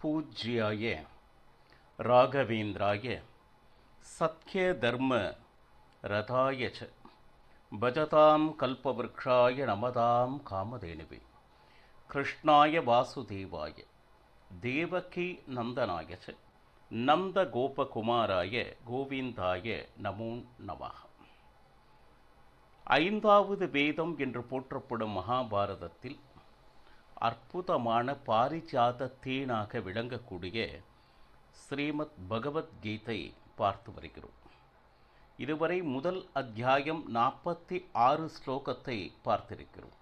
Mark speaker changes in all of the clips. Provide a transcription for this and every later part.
Speaker 1: பூஜ்யாய ராகவேந்திராய சத்ய தர்ம ரதாய ச பஜதாம் கல்பவ்ருக்ஷாய நமதாம் காமதேனுவே கிருஷ்ணாய வாசுதேவாய தேவகி நந்தனாய ச நந்த கோபகுமாராய கோவிந்தாய நமோ நமः. ஐந்தாவது வேதம் என்று போற்றப்படும் மகாபாரதத்தில் அற்புதமான பாரிஜாத தேனாக விளங்கக்கூடிய ஸ்ரீமத் பகவத்கீதை பார்த்து வருகிறோம். இதுவரை முதல் அத்தியாயம் 46 ஸ்லோகத்தை பார்த்திருக்கிறோம்.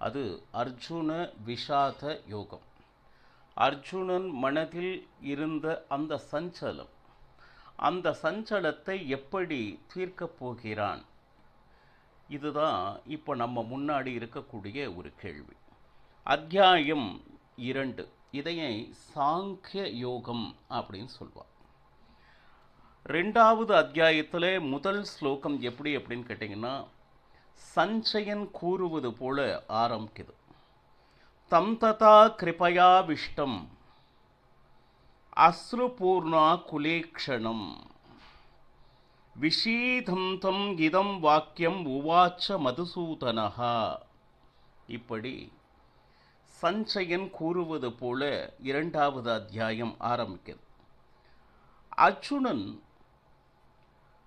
Speaker 1: அது அர்ஜுன விஷாத யோகம். அர்ஜுனன் மனதில் இருந்த அந்த சஞ்சலம், அந்த சஞ்சலத்தை எப்படி தீர்க்கப் போகிறான், இதுதான் இப்போ நம்ம முன்னாடி இருக்கக்கூடிய ஒரு கேள்வி. அத்தியாயம் 2 இதையை சாங்கிய யோகம் அப்படின்னு சொல்லுவார். 2வது அத்தியாயத்தில் முதல் ஸ்லோகம் எப்படி அப்படின்னு கேட்டிங்கன்னா, சஞ்சயன் கூறுவது போல ஆரம்பிக்குது. தம் ததா கிருபயா விஷ்டம் அஸ்ருபூர்ணா குலேக்ஷணம் விஷீதம் தம் இதம் வாக்கியம் உவாச்ச மதுசூதனஹா. இப்படி சஞ்சயன் கூறுவது போல 2வது அத்தியாயம் ஆரம்பிக்கிறது. அர்ஜுனன்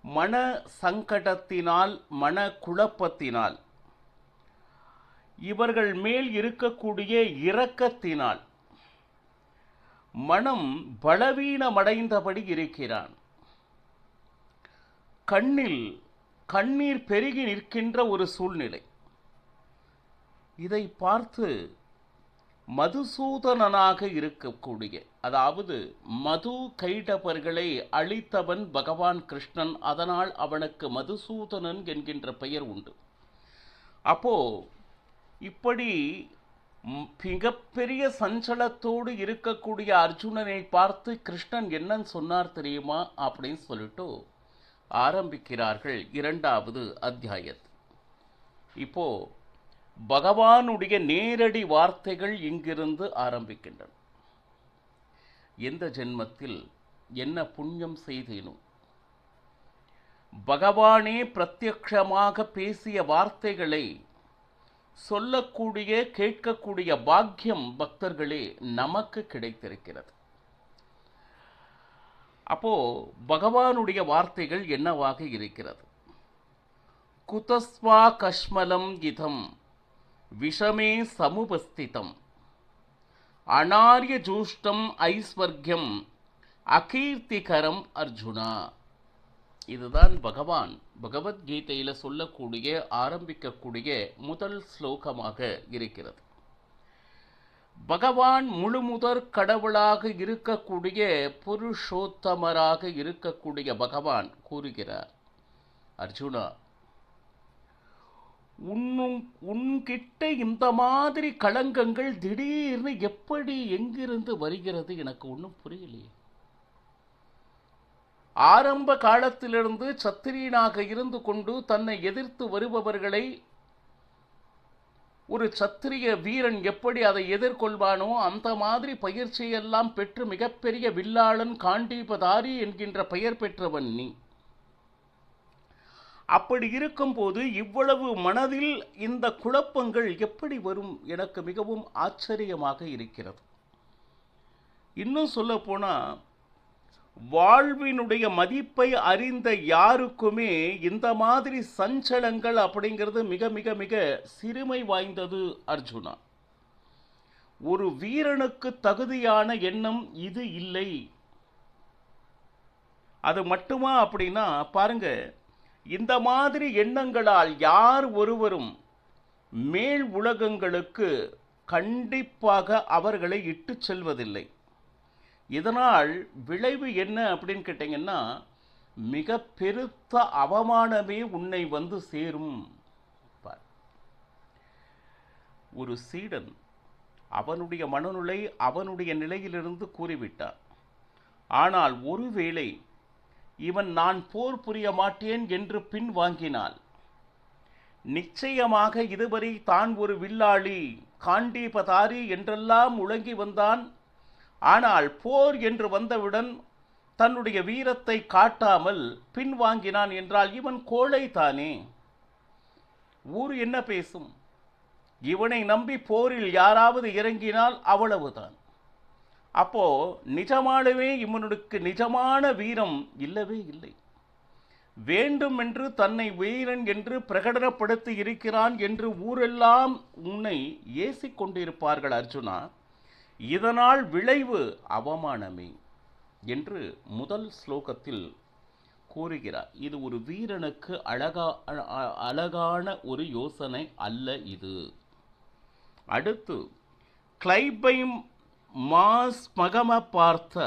Speaker 1: மன சங்கடத்தினால், மன குழப்பத்தினால், இவர்கள் மேல் இருக்கக்கூடிய இரக்கத்தினால் மனம் பலவீனமடைந்தபடி இருக்கிறான். கண்ணில் கண்ணீர் பெருகி நிற்கின்ற ஒரு சூழ்நிலை. இதை பார்த்து மதுசூதனனாக இருக்கக்கூடிய, அதாவது மது கைடபர்களை அழித்தவன் பகவான் கிருஷ்ணன், அதனால் அவனுக்கு மதுசூதனன் என்கின்ற பெயர் உண்டு. அப்போ இப்படி மிகப்பெரிய சஞ்சலத்தோடு இருக்கக்கூடிய அர்ஜுனனை பார்த்து கிருஷ்ணன் என்னன்னு சொன்னார் தெரியுமா அப்படின்னு சொல்லிட்டு ஆரம்பிக்கிறார்கள் 2வது அத்தியாயத்தை. இப்போ பகவானுடைய நேரடி வார்த்தைகள் இங்கிருந்து ஆரம்பிக்கின்றன. எந்த ஜென்மத்தில் என்ன புண்ணியம் செய்தேனோ, பகவானே பிரத்யக்ஷமாக பேசிய வார்த்தைகளை சொல்லக்கூடிய, கேட்கக்கூடிய பாக்கியம் பக்தர்களே நமக்கு கிடைத்திருக்கிறது. அப்போ பகவானுடைய வார்த்தைகள் என்னவாக இருக்கிறது? குதஸ்வா கஷ்மலம் இதம் விஷமே சமுபஸ்திதம் அனார்ய ஜூஷ்டம் ஐஸ்வர்யம் அகீர்த்திகரம் அர்ஜுனா. இதுதான் பகவான் பகவத்கீதையில் சொல்லக்கூடிய, ஆரம்பிக்கக்கூடிய முதல் ஸ்லோகமாக இருக்கிறது. பகவான் முழுமுதற் கடவுளாக இருக்கக்கூடிய, புருஷோத்தமராக இருக்கக்கூடிய பகவான் கூறுகிறார், அர்ஜுனா, உன்கிட்ட இந்த மாதிரி களங்கங்கள் திடீர்னு எப்படி எங்கிருந்து வருகிறது எனக்கு ஒன்றும் புரியலையே. ஆரம்ப காலத்திலிருந்து சத்திரியனாக இருந்து கொண்டு தன்னை எதிர்த்து வருபவர்களை ஒரு சத்திரிய வீரன் எப்படி அதை எதிர்கொள்வானோ அந்த மாதிரி பயிற்சியெல்லாம் பெற்று மிகப்பெரிய வில்லாளன், காண்டீபதாரி என்கின்ற பெயர் பெற்றவன் நீ. அப்படி இருக்கும்போது இவ்வளவு மனதில் இந்த குழப்பங்கள் எப்படி வரும்? எனக்கு மிகவும் ஆச்சரியமாக இருக்கிறது. இன்னும் சொல்ல போனா, வாழ்வினுடைய மதிப்பை அறிந்த யாருக்குமே இந்த மாதிரி சஞ்சலங்கள் அப்படிங்கிறது மிக மிக மிக சிறுமை வாய்ந்தது அர்ஜுனா. ஒரு வீரனுக்கு தகுதியான எண்ணம் இது இல்லை. அது மட்டுமா அப்படின்னா பாருங்க, இந்த மாதிரி எண்ணங்களால் யார் ஒருவரும் மேல் உலகங்களுக்கு கண்டிப்பாக அவர்களை இட்டு செல்வதில்லை. இதனால் விளைவு என்ன அப்படின்னு கேட்டீங்கன்னா, மிக பெருத்த அவமானமே உன்னை வந்து சேரும். ஒரு சீடன் அவனுடைய மனநிலை அவனுடைய நிலையிலிருந்து கூறிவிட்டான். ஆனால் ஒருவேளை இவன் நான் போர் புரிய மாட்டேன் என்று பின் வாங்கினாள், நிச்சயமாக இதுவரை தான் ஒரு வில்லாளி, காண்டீபதாரி என்றெல்லாம் முழங்கி வந்தான். ஆனால் போர் என்று வந்தவுடன் தன்னுடைய வீரத்தை காட்டாமல் பின்வாங்கினான் என்றால் இவன் கோழை தானே. ஊர் என்ன பேசும்? இவனை நம்பி போரில் யாராவது இறங்கினால் அவ்வளவுதான். அப்போ நிஜமானவே இவனுக்கு நிஜமான வீரம் இல்லவே இல்லை. வேண்டுமென்று தன்னை வீரன் என்று பிரகடனப்படுத்தி இருக்கிறான் என்று ஊரெல்லாம் உன்னை ஏசிக் கொண்டிருப்பார்கள் அர்ஜுனா. இதனால் விளைவு அவமானமே என்று முதல் ஸ்லோகத்தில் கூறுகிறார். இது ஒரு வீரனுக்கு அழகான ஒரு யோசனை அல்ல இது. அடுத்து கிளைபை மாஸ் மகம பார்த்த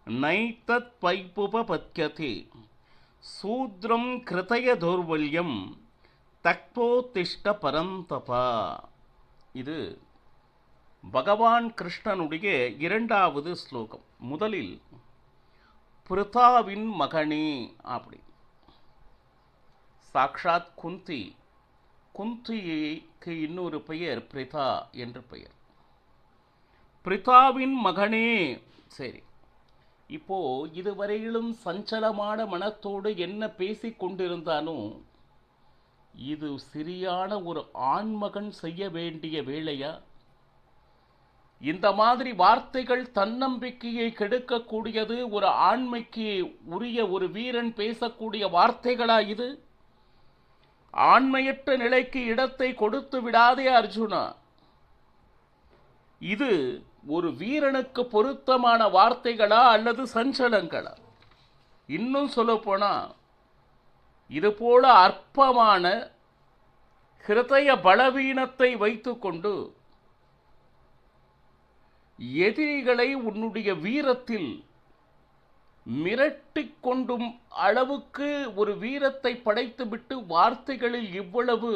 Speaker 1: நைத்தத் பைபுபத்யதே சூத்ரம் கிருதய தௌர்வல்யம் தக்போதிஷ்ட பரந்தபா. இது பகவான் கிருஷ்ணனுடைய இரண்டாவது ஸ்லோகம். முதலில் பிருதாவின் மகனே அப்படி சாக்ஷாத் குந்தி. குந்திக்கு இன்னொரு பெயர் பிரிதா என்று பெயர். பிரிதாவின் மகனே. சரி, இப்போ இதுவரையிலும் சஞ்சலமான மனத்தோடு என்ன பேசிக் கொண்டிருந்தானோ இது சரியான ஒரு ஆண்மகன் செய்ய வேண்டிய வேலையா? இந்த மாதிரி வார்த்தைகள் தன்னம்பிக்கையை கெடுக்கக்கூடியது. ஒரு ஆண்மைக்கு உரிய ஒரு வீரன் பேசக்கூடிய வார்த்தைகளா இது? ஆண்மையற்ற நிலைக்கு இடத்தை கொடுத்து விடாதே அர்ஜுனா. இது ஒரு வீரனுக்கு பொருத்தமான வார்த்தைகளா அல்லது சஞ்சலங்களா? இன்னும் சொல்ல போனா இது போல அற்பமான ஹிருதய பலவீனத்தை வைத்துக்கொண்டு எதிரிகளை உன்னுடைய வீரத்தில் மிரட்டிக் கொண்டும் அளவுக்கு ஒரு வீரத்தை படைத்துவிட்டு வார்த்தைகளில் இவ்வளவு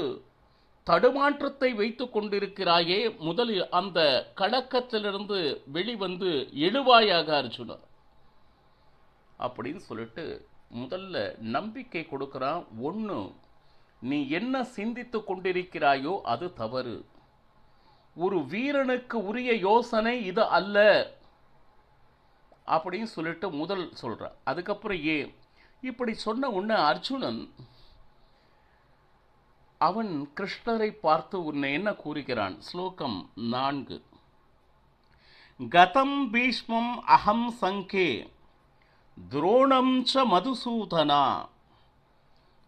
Speaker 1: தடுமாற்றத்தை வைத்துக் கொண்டிருக்கிறாயே, முதலில் அந்த கலக்கத்திலிருந்து வெளிவந்து எழுவாயாக அர்ஜுனா அப்படின்னு சொல்லிட்டு முதல்ல நம்பிக்கை கொடுக்கிறான். ஒன்று, நீ என்ன சிந்தித்து கொண்டிருக்கிறாயோ அது தவறு. ஒரு வீரனுக்கு உரிய யோசனை இது அல்ல அப்படின்னு சொல்லிட்டு முதல் சொல்றான். அதுக்கப்புறம் இப்படி சொன்ன உடனே அர்ஜுனன் அவன் கிருஷ்ணரை பார்த்து உன்னை என்ன கூறுகிறான்? ஸ்லோகம் 4. கதம் பீஷ்மம் அகம் சங்கே துரோணம் ச மதுசூதனா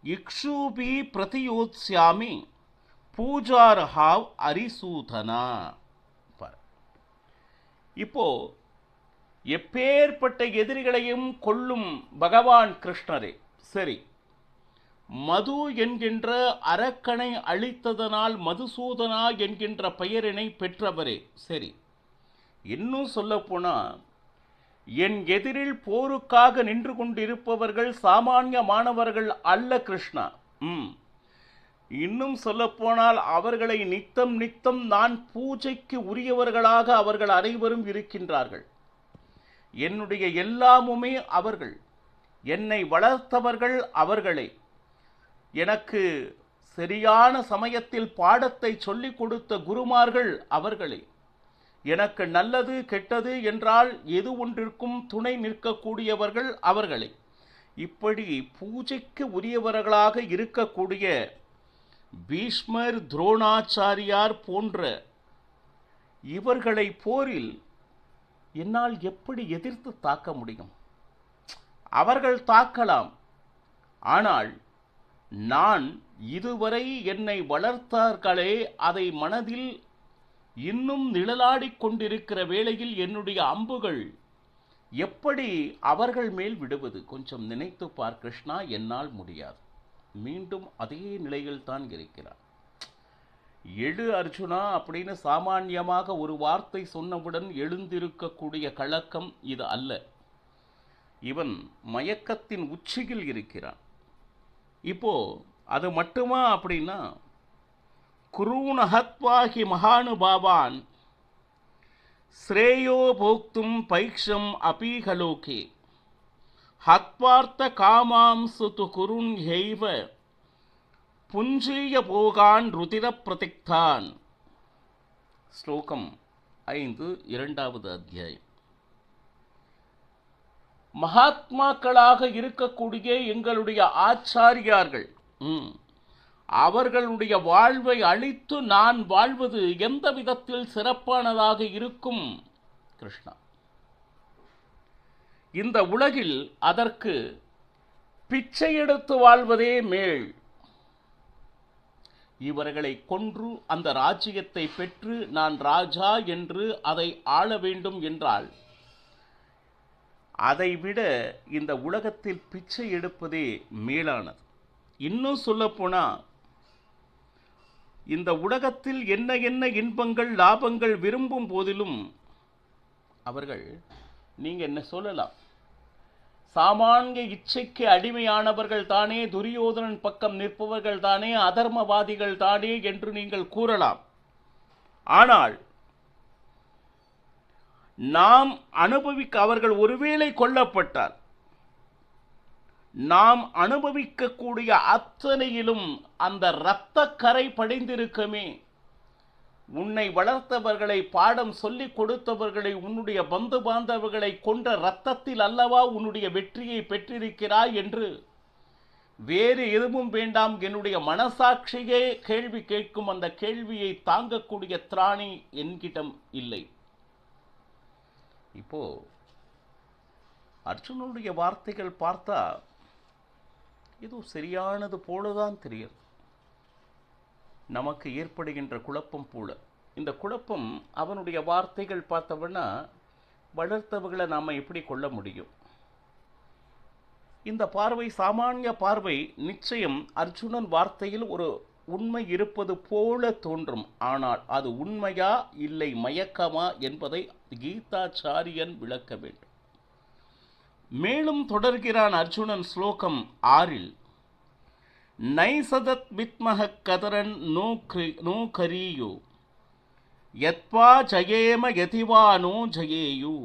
Speaker 1: இக்ஷூபி பிரதியோத்ஸ்யாமி பூஜார்ஹாவ் அரிசூதனா. இப்போ எப்பேற்பட்ட எதிரிகளையும் கொல்லும் பகவான் கிருஷ்ணரே, சரி, மது என்கின்ற அரக்கனை அழித்ததனால் மதுசூதனா என்கின்ற பெயரினை பெற்றவரே, சரி, இன்னும் சொல்ல போனா என் எதிரில் போருக்காக நின்று கொண்டிருப்பவர்கள் சாமானியமானவர்கள் அல்ல கிருஷ்ணா. இன்னும் சொல்ல போனால் அவர்களை நித்தம் நித்தம் நான் பூஜைக்கு உரியவர்களாக அவர்கள் அனைவரும் இருக்கின்றார்கள். என்னுடைய எல்லாமுமே அவர்கள். என்னை வளர்த்தவர்கள் அவர்களே. எனக்கு சரியான சமயத்தில் பாடத்தை சொல்லிக் கொடுத்த குருமார்கள் அவர்களே. எனக்கு நல்லது கெட்டது என்றால் எது ஒன்றிற்கும் துணை நிற்கக்கூடியவர்கள் அவர்களே. இப்படி பூஜைக்கு உரியவர்களாக இருக்கக்கூடிய பீஷ்மர், துரோணாச்சாரியார் போன்ற இவர்களை போரில் என்னால் எப்படி எதிர்த்து தாக்க முடியும்? அவர்கள் தாக்கலாம், ஆனால் நான் இதுவரை என்னை வளர்த்தார்களே அதை மனதில் இன்னும் நிழலாடிக் கொண்டிருக்கிற வேளையில் என்னுடைய அம்புகள் எப்படி அவர்கள் மேல் விடுவது? கொஞ்சம் நினைத்து பார் கிருஷ்ணா, என்னால் முடியாது. மீண்டும் அதே நிலையில் தான் இருக்கிறார். எழு அர்ஜுனா அப்படின்னு சாமான்யமாக ஒரு வார்த்தை சொன்னவுடன் எழுந்திருக்கக்கூடிய கலக்கம் இது அல்ல. இவன் மயக்கத்தின் உச்சியில் இருக்கிறான். இப்போ அது மட்டுமா அப்படின்னா, குரூணஹத்வாஹி மகானுபாவான் ஸ்ரேயோ போக்தும் பைக்ஷம் அபீகலோகே ஹத்வார்த்த காமாம்சு து குருன் ஹைவ புஞ்சீய போகான் ருதிர பிரதிக்தான். ஸ்லோகம் 5, 2வது அத்தியாயம். மகாத்மாக்களாக இருக்கக்கூடிய எங்களுடைய ஆச்சாரியார்கள் அவர்களுடைய வாழ்வை அழித்து நான் வாழ்வது எந்த விதத்தில் சிறப்பானதாக இருக்கும் கிருஷ்ணா? இந்த உலகில் அதற்கு பிச்சை எடுத்து வாழ்வதே மேல். இவர்களை கொன்று அந்த ராஜ்யத்தை பெற்று நான் ராஜா என்று அதை ஆள வேண்டும் என்றால் அதைவிட இந்த உலகத்தில் பிச்சை எடுப்பதே மேலானது. இன்னும் சொல்லப்போனா, இந்த உலகத்தில் என்ன என்ன இன்பங்கள் லாபங்கள் விரும்பும் போதிலும் அவர்கள், நீங்க என்ன சொல்லலாம், சாமானிய இச்சைக்கு அடிமையானவர்கள் தானே, துரியோதனன் பக்கம் நிற்பவர்கள் தானே, அதர்மவாதிகள் தானே என்று நீங்கள் கூறலாம். ஆனால் நாம் அனுபவிக்க, அவர்கள் ஒருவேளை கொல்லப்பட்டார், நாம் அனுபவிக்கக்கூடிய அத்தனையிலும் அந்த இரத்த கரை படிந்திருக்குமே. உன்னை வளர்த்தவர்களை, பாடம் சொல்லிக் கொடுத்தவர்களை, உன்னுடைய பந்து பாந்தவர்களை கொண்ட இரத்தத்தில் அல்லவா உன்னுடைய வெற்றியை பெற்றிருக்கிறாய் என்று வேறு எதுவும் வேண்டாம், என்னுடைய மனசாட்சியே கேள்வி கேட்கும் அந்த கேள்வியை தாங்கக்கூடிய திராணி என்கிடம் இல்லை. இப்போ அர்ஜுனனுடைய வார்த்தைகள் பார்த்தா இது சரியானது போலதான் தெரியும். நமக்கு ஏற்படுகின்ற குழப்பம் போல இந்த குழப்பம். அவனுடைய வார்த்தைகள் பார்த்தவன்னா, வளர்த்தவர்களை நாம் எப்படி கொள்ள முடியும்? இந்த பார்வை சாமானிய பார்வை. நிச்சயம் அர்ஜுனன் வார்த்தையில் ஒரு உண்மை இருப்பது போல தோன்றும். ஆனால் அது உண்மையா இல்லை மயக்கமா என்பதை கீதாச்சாரியன் விளக்க வேண்டும். மேலும் தொடர்கிறான் அர்ஜுனன் ஸ்லோகம் 6. நைசதத் வித்மஹ கதரன் நோ கரியோ யத்வா ஜயேம யதிவா நோ ஜயேயு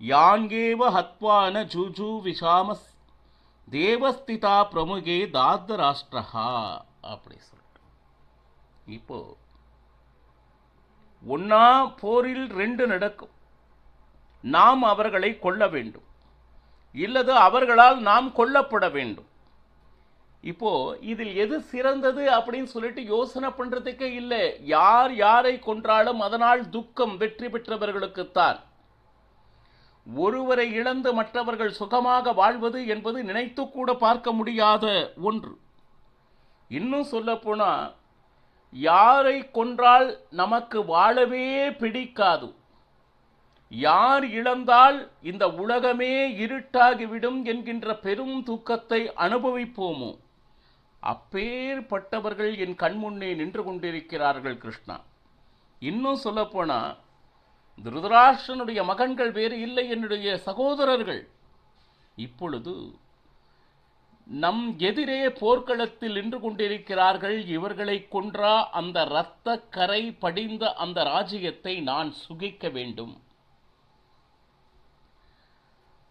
Speaker 1: யாங்கேவ ஹத்வான ஜூஜூ விஷாமஸ் தேவஸ்திதா பிரமுகே தாத்தராஷ்டிரஹா அப்படி சொல்லிட்டு, இப்போ ஒன்னா போரில் 2 நடக்கும். நாம் அவர்களை கொல்ல வேண்டும், இல்லது அவர்களால் நாம் கொல்லப்பட வேண்டும். இப்போ இதில் எது சிறந்தது அப்படின்னு சொல்லிட்டு யோசனை பண்றதுக்கே இல்லை. யார் யாரை கொன்றாலும் அதனால் துக்கம் வெற்றி பெற்றவர்களுக்குத்தான். ஒருவரை இழந்து மற்றவர்கள் சுகமாக வாழ்வது என்பது நினைத்து கூட பார்க்க முடியாத ஒன்று. இன்னும் சொல்ல போனா, யாரை கொன்றால் நமக்கு வாழவே பிடிக்காது, யார் இழந்தால் இந்த உலகமே இருட்டாகிவிடும் என்கின்ற பெரும் துக்கத்தை அனுபவிப்போமோ, அப்பேற்பட்டவர்கள் என் கண்முன்னே நின்று கொண்டிருக்கிறார்கள் கிருஷ்ணா. இன்னும் சொல்ல போனா, திருதராஷ்டிரனுடைய மகன்கள் வேறு இல்லை, என்னுடைய சகோதரர்கள். இப்பொழுது நம் எதிரே போர்க்களத்தில் நின்று கொண்டிருக்கிறார்கள். இவர்களை கொன்றா அந்த இரத்த கரை படிந்த அந்த ராஜ்யத்தை நான் சுகிக்க வேண்டும்.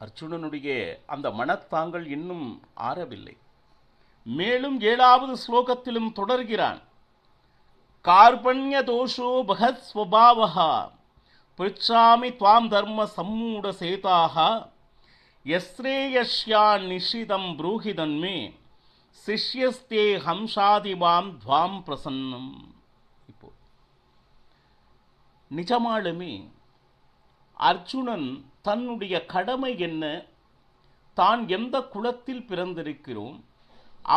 Speaker 1: அர்ஜுனனுடைய அந்த மனத்தாங்கள் இன்னும் ஆறவில்லை. மேலும் 7வது ஸ்லோகத்திலும் தொடர்கிறான். கார்பண்ய தோஷோ பகத் ஸ்வபாவஹா பிருச்சாமி துவாம் தர்ம சம்மூட சேதாக யஸ்ரேயஷ்யா நிஷிதம் ப்ரூஹிதன்மே சிஷ்யஸ்தே ஹம்சாதிவாம் துவாம் பிரசன்னம். இப்போ நிஜமாலுமே அர்ஜுனன் தன்னுடைய கடமை என்ன, தான் எந்த குலத்தில் பிறந்திருக்கிறோம்,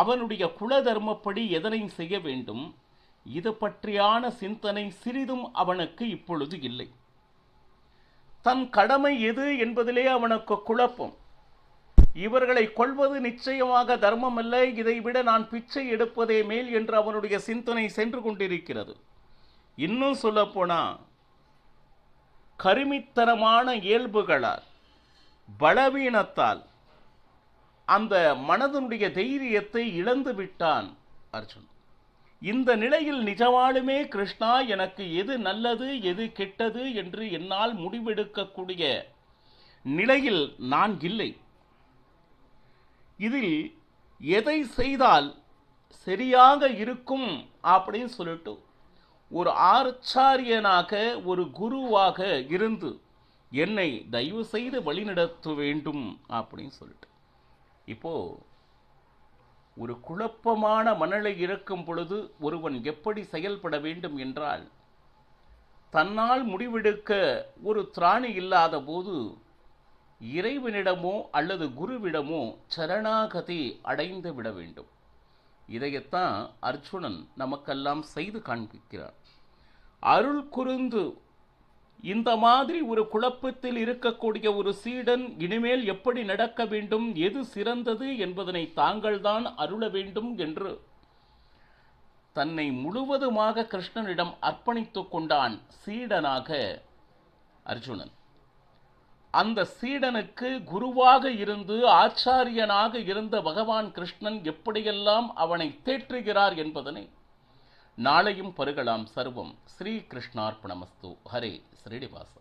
Speaker 1: அவனுடைய குல தர்மப்படி எதனை செய்ய வேண்டும், இது பற்றியான சிந்தனை சிறிதும் அவனுக்கு இப்பொழுது இல்லை. தன் கடமை எது என்பதிலே அவனுக்கு குழப்பம். இவர்களை கொல்வது நிச்சயமாக தர்மம் அல்ல, இதைவிட நான் பிச்சை எடுப்பதே மேல் என்று அவனுடைய சிந்தனை சென்று கொண்டிருக்கிறது. இன்னும் சொல்ல போனா, கருமித்தனமான இயல்புகளால், பலவீனத்தால் அந்த மனதனுடைய தைரியத்தை இழந்து விட்டான் அர்ஜுன். இந்த நிலையில் நிஜமாலுமே கிருஷ்ணா, எனக்கு எது நல்லது எது கெட்டது என்று என்னால் முடிவெடுக்கக்கூடிய நிலையில் நான் இல்லை. இதில் எதை செய்தால் சரியாக இருக்கும் அப்படின்னு சொல்லிட்டு ஒரு ஆச்சாரியனாக, ஒரு குருவாக இருந்து என்னை தயவு செய்து வழிநடத்த வேண்டும் அப்படின்னு சொல்லிட்டு. இப்போ ஒரு குழப்பமான மனநிலை இருக்கும் பொழுது ஒருவன் எப்படி செயல்பட வேண்டும் என்றால், தன்னால் முடிவெடுக்க ஒரு திராணி இல்லாத போது இறைவனிடமோ அல்லது குருவிடமோ சரணாகதி அடைந்து விட வேண்டும். இதையத்தான் அர்ஜுனன் நமக்கெல்லாம் செய்து காண்பிக்கிறார். அருள் குருந்து இந்த மாதிரி ஒரு குழப்பத்தில் இருக்கக்கூடிய ஒரு சீடன் இனிமேல் எப்படி நடக்க வேண்டும், எது சிறந்தது என்பதனை தாங்கள்தான் அருள வேண்டும் என்று தன்னை முழுவதுமாக கிருஷ்ணனிடம் அர்ப்பணித்துக் கொண்டான் சீடனாக அர்ஜுனன். அந்த சீடனுக்கு குருவாக இருந்து ஆச்சாரியனாக இருந்த பகவான் கிருஷ்ணன் எப்படியெல்லாம் அவனை தேற்றுகிறார் என்பதனை நாளையும் பருகலாம். சர்வம் ஸ்ரீ கிருஷ்ணார்ப்பணமஸ்து. ஹரே ஸ்ரீனிவாச.